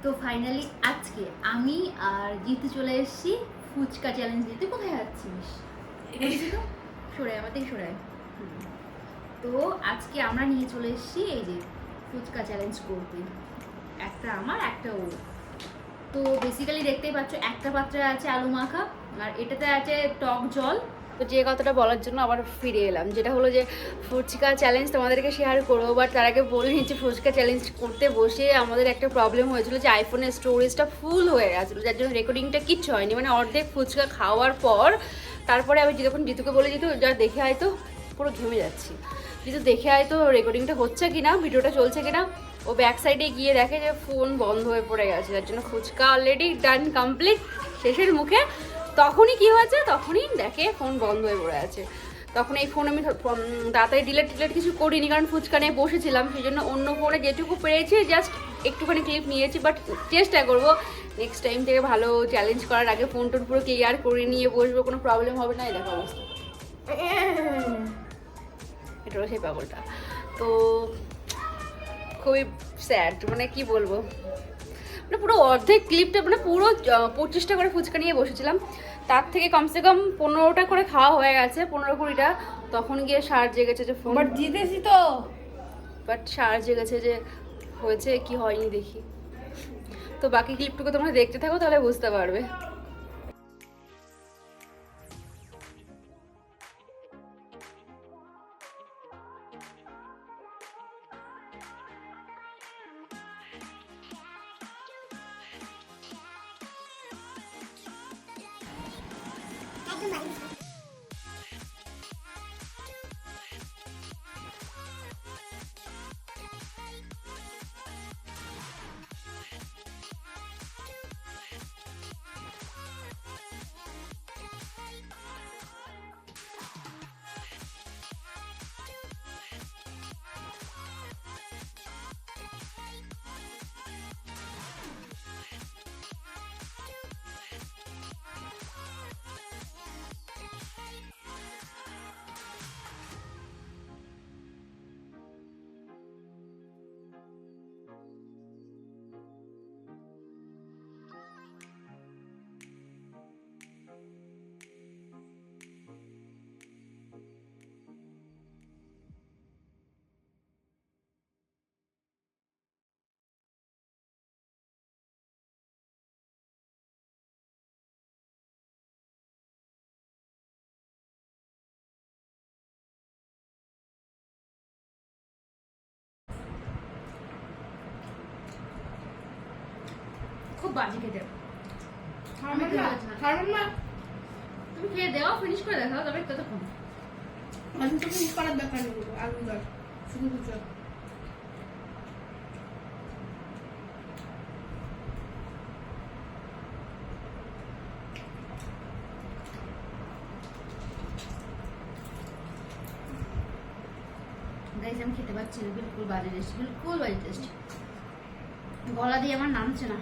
তো ফাইনালি আজকে আমি আর জিতু চলে এসেছি ফুচকা চ্যালেঞ্জ দিতে। কোথায় যাচ্ছিস? সরে আমার থেকে সরে আয়। তো আজকে আমরা নিয়ে চলে এসেছি এই যে ফুচকা চ্যালেঞ্জ করতে, একটা আমার একটা ও। তো বেসিক্যালি দেখতেই পাচ্ছ একটা পাত্রে আছে আলু মাখা আর এটাতে আছে টক জল। তো যে কথাটা বলার জন্য আবার ফিরে এলাম, যেটা হলো যে ফুচকা চ্যালেঞ্জ তোমাদেরকে শেয়ার করবো, বাট তার আগে বলে নিচ্ছি ফুচকা চ্যালেঞ্জ করতে বসে আমাদের একটা প্রবলেম হয়েছিল যে আইফোনের স্টোরেজটা ফুল হয়ে গেছিলো, যার জন্য রেকর্ডিংটা কিচ্ছু হয়নি। মানে অর্ধেক ফুচকা খাওয়ার পর তারপরে আমি যখন জিতুকে বলে জিতু যা দেখে হয়তো পুরো ঘেমে যাচ্ছি, জিতু দেখে হয়তো রেকর্ডিংটা হচ্ছে কিনা, ভিডিওটা চলছে কিনা। ও ব্যাক সাইডে গিয়ে দেখে যে ফোন বন্ধ হয়ে পড়ে গেছে, যার জন্য ফুচকা অলরেডি ডান কমপ্লিট শেষের মুখে। তখনই কি হয়েছে, তখনই দেখে ফোন বন্ধ হয়ে পড়ে আছে। তখন এই ফোন আমি তাড়াতাড়ি ডিলেট কিছু করিনি, কারণ ফুচকা নিয়ে বসেছিলাম, সেই জন্য অন্য ফোনে যেটুকু পেরেছি জাস্ট একটুখানি ক্লিপ নিয়েছি। বাট চেষ্টা করবো নেক্সট টাইম থেকে ভালো চ্যালেঞ্জ করার আগে ফোন টোন পুরো ক্লিয়ার করে নিয়ে বসবো, কোনো প্রবলেম হবে না। এই দেখো অবস্থা, এটা হলো সেই পাগলটা। তো খুবই স্যাড, মানে কি বলবো, মানে পুরো অর্ধেক ক্লিপটা, মানে পুরো 25টা করে ফুচকা নিয়ে বসেছিলাম, তার থেকে কমসে কম 15টা করে খাওয়া হয়ে গেছে, 15-20টা। তখন গিয়ে সার জেগেছে যে ফোন, বাট জিতেছি তো, বাট সার জেগেছে যে হয়েছে কি হয়নি দেখি। তো বাকি ক্লিপটুকু তোমরা দেখতে থাকো, তাহলে বুঝতে পারবে। খুব বাজি খেতে, তুমি খেয়ে দেওয়া ফিনিশ করে দেখাও, তবে কতক্ষণ আমি তো ফিনিশ করার দরকার নেই, আলু দর শুধু বুঝো। গাইস আমি খেতে পাচ্ছি না, বিলকুল বাজে টেস্ট, বিলকুল বাজে টেস্ট, গলা দিয়ে আমার নামছে না।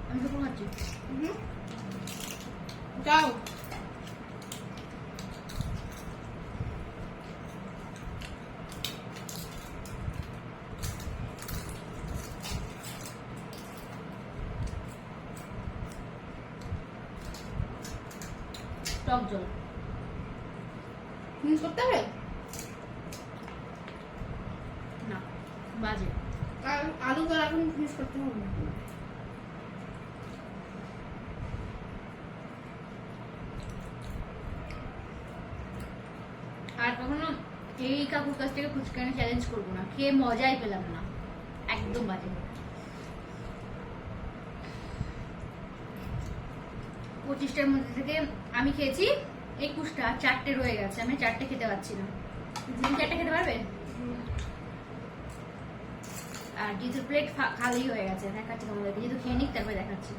আমি তো খাচ্ছি যাও টক জল ফিনিশ করতে হবে না, বাজে। আর আলু দর এখন ফিনিশ করতে হবে না। আর কখনো এই কাকুর কাছ থেকে ফুচকা এনে চ্যালেঞ্জ করবো না, খেয়ে মজাই পেলাম না, একদম বাজে। 25টার মধ্যে থেকে আমি খেয়েছি 21টা, 4টে রয়ে গেছে, আমি 4টে খেতে পারছি না। তুমি 4টে খেতে পারবে? আর জিতুর প্লেট খালি হয়ে গেছে, দেখাচ্ছি তোমাদেরকে, যেহেতু খেয়ে নিক তারপরে দেখাচ্ছি।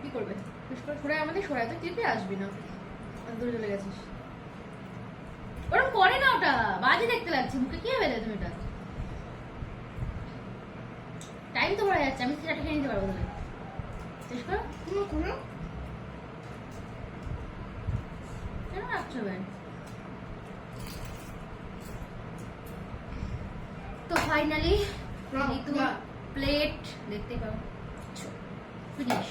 কি করবে? সরাই আমাদের সরাই, তো টিপে আসবি না, দূরে চলে গেছিস। ওরকম করে না, ওটা বাজে দেখতে লাগছে, মুখে কি হবে তুমি এটা? টাইম তো ভরা যাচ্ছে, আমি 4টে খেয়ে নিতে পারবো। কোনো কেন রাখছো ব্যান? তো ফাইনালি ঋতু প্লেট দেখতে পাও ফিনিশ।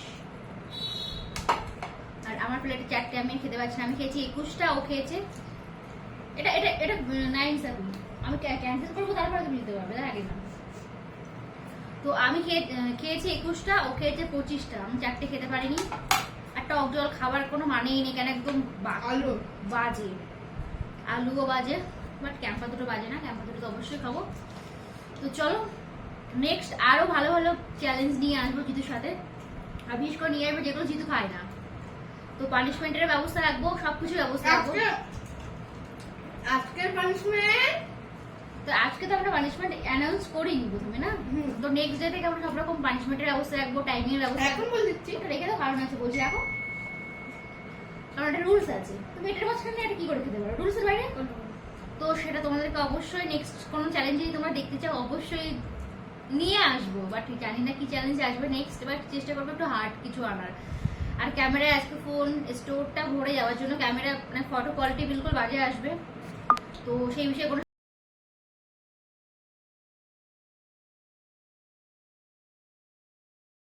আর আমার প্লেটে 4টে, আমি খেতে পারছি না। আমি খেয়েছি 21টা, ও খেয়েছে এটা এটা এটা 9-7। আমি ক্যান্সেল করবো, তারপরে তুমি নিতে পারবে, তার আগে না। তো আমি খেয়েছি 21টা, ও খেয়েছে 25টা। আমি 4টে খেতে পারিনি। আর টক জল খাবার কোনো মানেই নেই, কেন একদম আলু বাজে, আলুও বাজে, বাট ক্যাম্পা দুটো বাজে না, ক্যাম্পা দুটো তো অবশ্যই খাবো। তো চলো নেক্সট আরো ভালো ভালো চ্যালেঞ্জ নিয়ে আসবো জিতুর সাথে। আর বিশেষ করে নিয়ে আসবো যেগুলো জিতু খায় না। তো পানিশমেন্টের ব্যবস্থা রাখবো, সবকিছু ব্যবস্থা রাখবো। আজকের পানিশমেন্ট, তো আজকে তো আমরা পানিশমেন্ট অ্যানাউন্স করিনি প্রথমে না, তো নেক্সট ডে থেকে আমরা সব রকম পানিশমেন্টের ব্যবস্থা রাখবো, টাইমিং এর ব্যবস্থা এখন বলে দিচ্ছি। এটা রেখে দাও, কারণ আছে বলছি রাখো, কারণ একটা রুলস আছে। তুমি এটার মাঝখানে এটা কি করে খেতে পারো রুলসের বাইরে? তো সেটা তোমাদেরকে অবশ্যই নেক্সট কোনো চ্যালেঞ্জ যদি তোমরা দেখতে চাও অবশ্যই নিয়ে আসবো, বাট জানি না কি চ্যালেঞ্জ আসবে নেক্সট, বাট চেষ্টা করবো একটু হার্ড কিছু আনার। আর ক্যামেরায় আজকে ফোন স্টোরটা ভরে যাওয়ার জন্য ক্যামেরা মানে ফটো কোয়ালিটি বিলকুল বাজে আসবে, তো সেই বিষয়ে কোনো